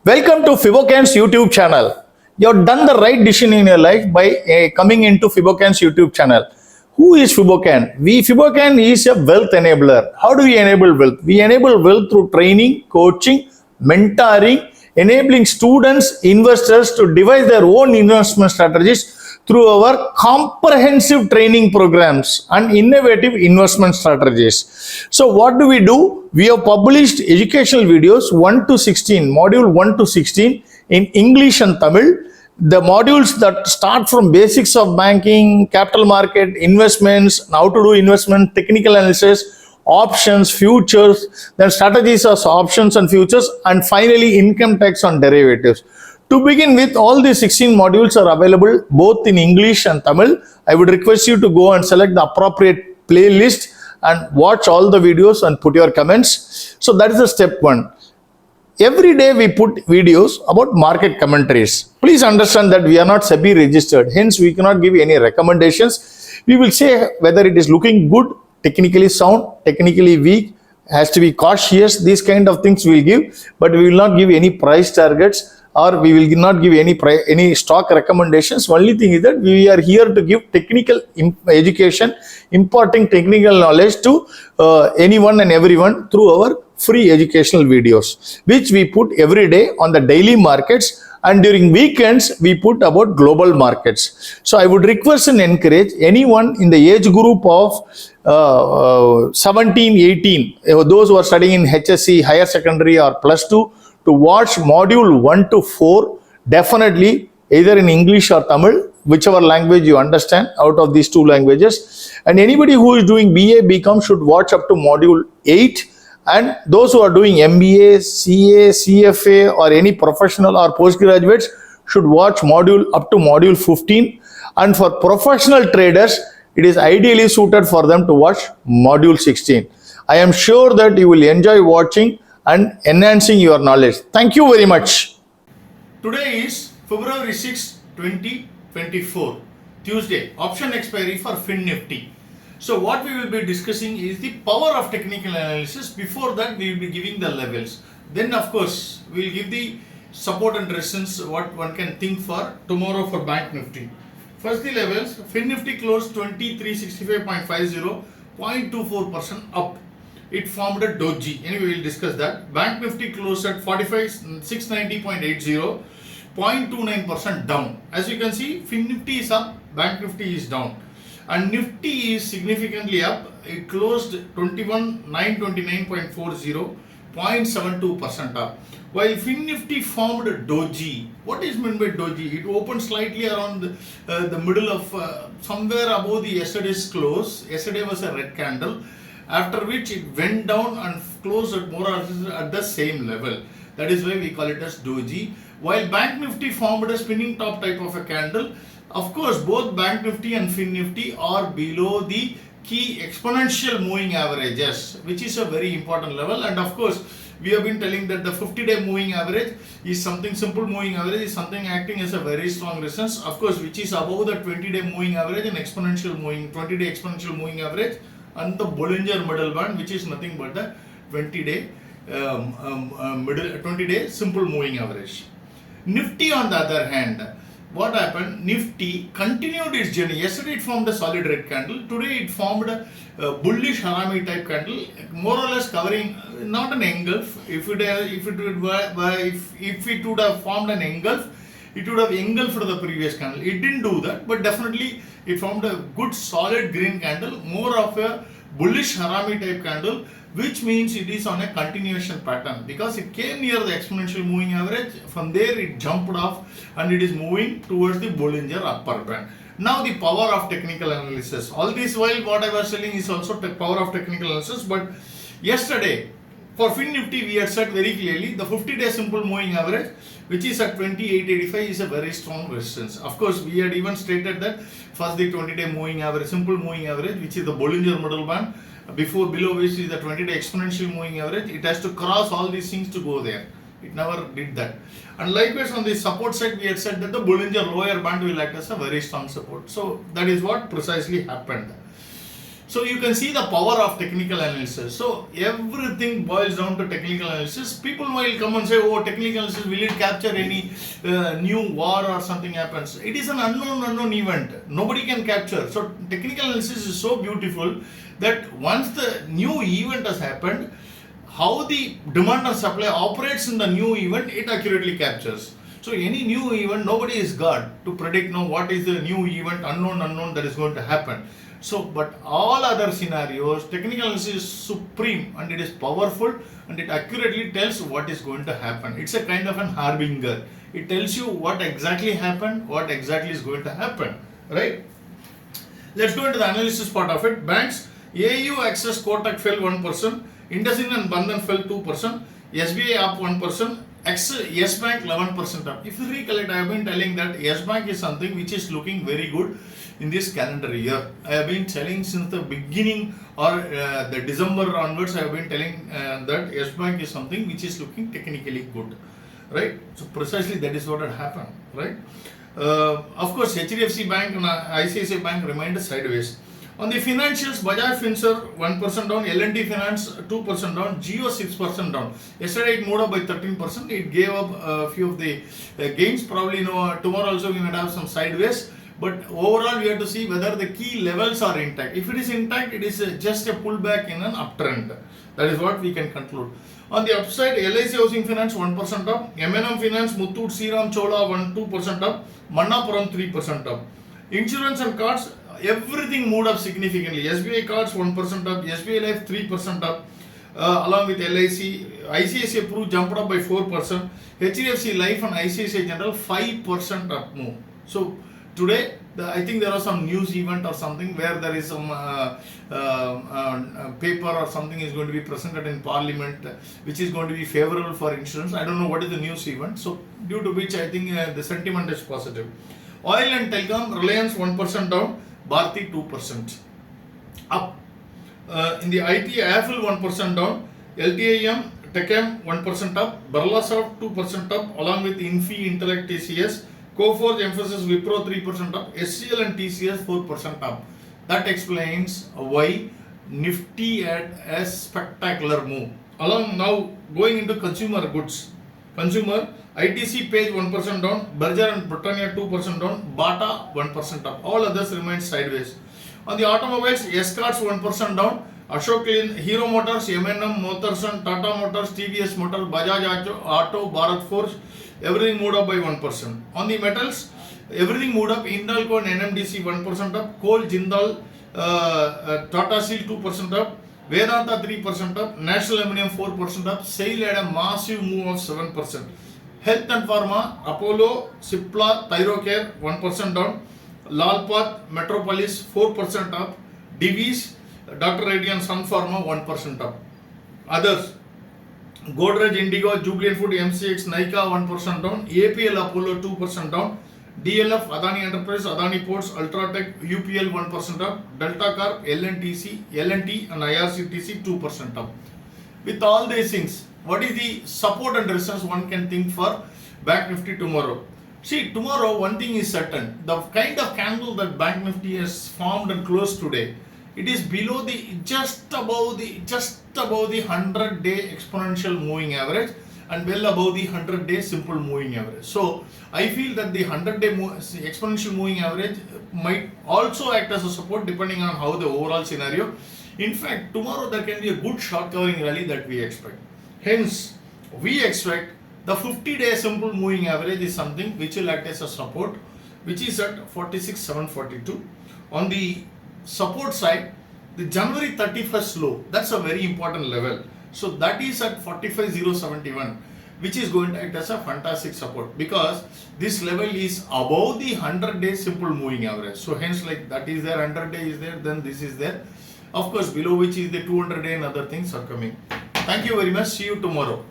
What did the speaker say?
Welcome to Fibocan's YouTube channel. You have done the right decision in your life by coming into Fibocan's YouTube channel. Who is Fibocan? Fibocan is a wealth enabler. How do we enable wealth? We enable wealth through training, coaching, mentoring, enabling students, investors to devise their own investment strategies through our comprehensive training programs and innovative investment strategies. So what do? We have published educational videos 1 to 16, module 1 to 16 in English and Tamil. The modules that start from basics of banking, capital market, investments, how to do investment, technical analysis, options, futures, then strategies of options and futures, and finally income tax on derivatives. To begin with, all these 16 modules are available both in English and Tamil. I would request you to go and select the appropriate playlist and watch all the videos and put your comments. So that is the step one. Every day we put videos about market commentaries. Please understand that we are not SEBI registered. Hence, we cannot give any recommendations. We will say whether it is looking good, technically sound, technically weak, has to be cautious. These kind of things we will give, but we will not give any price targets, or we will not give any stock recommendations. Only thing is that we are here to give technical education, imparting technical knowledge to anyone and everyone through our free educational videos, which we put every day on the daily markets, and during weekends we put about global markets. So I would request and encourage anyone in the age group of 17, 18, those who are studying in HSC, higher secondary or plus 2, to watch module 1 to 4, definitely either in English or Tamil, whichever language you understand out of these two languages. And anybody who is doing BA, BCom should watch up to module 8. And those who are doing MBA, CA, CFA or any professional or postgraduates should watch module up to module 15. And for professional traders, it is ideally suited for them to watch module 16. I am sure that you will enjoy watching and enhancing your knowledge. Thank you very much. Today is February 6, 2024, Tuesday, option expiry for Nifty. So what we will be discussing is the power of technical analysis. Before that, we will be giving the levels. Then of course, we will give the support and resistance, what one can think for tomorrow for BankNifty. First the levels, Nifty closed 2365.50, 0.24% up. It formed a doji. Anyway, we will discuss that. BankNifty closed at 690.80, 0.29% down. As you can see, Nifty is up, BankNifty is down. And Nifty is significantly up. It closed 929.40, 0.72% up. While Nifty formed a doji. What is meant by doji? It opened slightly around the middle of somewhere above the yesterday's close. Yesterday was a red candle, after which it went down and closed at more or less at the same level. That is why we call it as doji. While BankNifty formed a spinning top type of a candle. Of course, both BankNifty and Nifty are below the key exponential moving averages, which is a very important level. And of course, we have been telling that the 50-day moving average is something, simple moving average is something acting as a very strong resistance, of course, which is above the 20-day moving average and exponential moving, 20-day exponential moving average, and the Bollinger middle band, which is nothing but the 20-day 20-day simple moving average. Nifty on the other hand, what happened? Nifty continued its journey. Yesterday it formed a solid red candle. Today it formed a bullish Harame type candle, more or less covering not an engulf. If it would have formed an engulf, it would have engulfed the previous candle. It didn't do that, but definitely it formed a good solid green candle, more of a bullish Harame type candle, which means it is on a continuation pattern because it came near the exponential moving average. From there it jumped off and it is moving towards the Bollinger upper band. Now the power of technical analysis. All this while what I was telling is also the power of technical analysis, but yesterday for Nifty we had said very clearly the 50-day simple moving average, which is at 2885, is a very strong resistance. Of course, we had even stated that first the 20-day moving average, simple moving average, which is the Bollinger middle band, below which is the 20-day exponential moving average. It has to cross all these things to go there. It never did that. And likewise on the support side, we had said that the Bollinger lower band will act as a very strong support. So that is what precisely happened. So you can see the power of technical analysis. So everything boils down to technical analysis. People will come and say, oh, technical analysis, will it capture any new war or something happens? It is an unknown event. Nobody can capture. So technical analysis is so beautiful that once the new event has happened, how the demand and supply operates in the new event, it accurately captures. So any new event, nobody is God to predict what is the new event, unknown that is going to happen. So, but all other scenarios, technical analysis is supreme and it is powerful and it accurately tells what is going to happen. It's a kind of an harbinger. It tells you what exactly happened, what exactly is going to happen, right? Let's go into the analysis part of it. Banks, AU Access Kotak fell 1%, IndusInd and Bandhan fell 2%, SBI up 1%, Yes Bank 11% up. If you recollect, I have been telling that Yes Bank is something which is looking very good in this calendar year. I have been telling since the beginning or the December onwards, I have been telling that Yes Bank is something which is looking technically good, right? So precisely that is what had happened, right? Of course, HDFC Bank and ICICI Bank remained sideways. On the financials, Bajaj Finserv 1% down, L&T Finance 2% down, Jio 6% down. Yesterday it moved up by 13%. It gave up a few of the gains. Probably tomorrow also we might have some sideways. But overall we have to see whether the key levels are intact. If it is intact, it is just a pullback in an uptrend. That is what we can conclude. On the upside, LIC Housing Finance 1% up, M&M Finance, Muthoot, Shriram Chola 2% up, Manappuram 3% up. Insurance and cards, everything moved up significantly. SBI cards 1% up, SBI Life 3% up, along with LIC. ICICI Pru jumped up by 4%, HDFC Life and ICICI General 5% up move. So today, I think there was some news event or something where there is some paper or something is going to be presented in Parliament which is going to be favorable for insurance. I don't know what is the news event. So due to which I think the sentiment is positive. Oil and Telecom, Reliance 1% down, Bharti 2% up. In the IT, AFL 1% down, LTIM, Techem 1% up, Birlasoft 2% up, along with Infi, Intellect, TCS, Coforge, Emphasis, Wipro 3% up, SCL and TCS 4% up. That explains why Nifty had a spectacular move. Along now going into consumer goods. Consumer, ITC Page 1% down, Berger and Britannia 2% down, Bata 1% up. All others remain sideways. On the automobiles, S-Cards 1% down, Ashok Leyland, Hero Motors, M&M, Motherson, Tata Motors, TVS Motors, Bajaj Auto, Bharat Forge, everything moved up by 1%. On the metals, everything moved up. Hindalco and NMDC 1% up, Coal, Jindal, Tata Steel 2% up, Vedanta 3% up, National Aluminium 4% up, SAIL had a massive move of 7%. Health and Pharma, Apollo, Cipla, Thyrocare 1% down, Lalpath, Metropolis 4% up, Divi's, Dr. Reddy and Sun Pharma 1% up. Others, Godrej, Indigo, Jubilant Food, MCX, Nykaa 1% down, APL Apollo 2% down, DLF, Adani Enterprise, Adani Ports, Ultratech, UPL 1% up, Delta Corp, LNT and IRCTC 2% up. With all these things, what is the support and resistance one can think for BankNifty tomorrow? See, tomorrow one thing is certain. The kind of candle that BankNifty has formed and closed today, it is below the just above the 100-day exponential moving average and well above the 100-day simple moving average. So I feel that the 100-day exponential moving average might also act as a support depending on how the overall scenario. In fact, tomorrow there can be a good short covering rally that we expect. Hence, we expect the 50-day simple moving average is something which will act as a support, which is at 46,742. On the support side, the January 31st low, that's a very important level. So that is at 45,071, which is going to act as a fantastic support because this level is above the 100-day simple moving average. So hence, like that is there, 100-day is there, then this is there. Of course, below which is the 200-day and other things are coming. Thank you very much. See you tomorrow.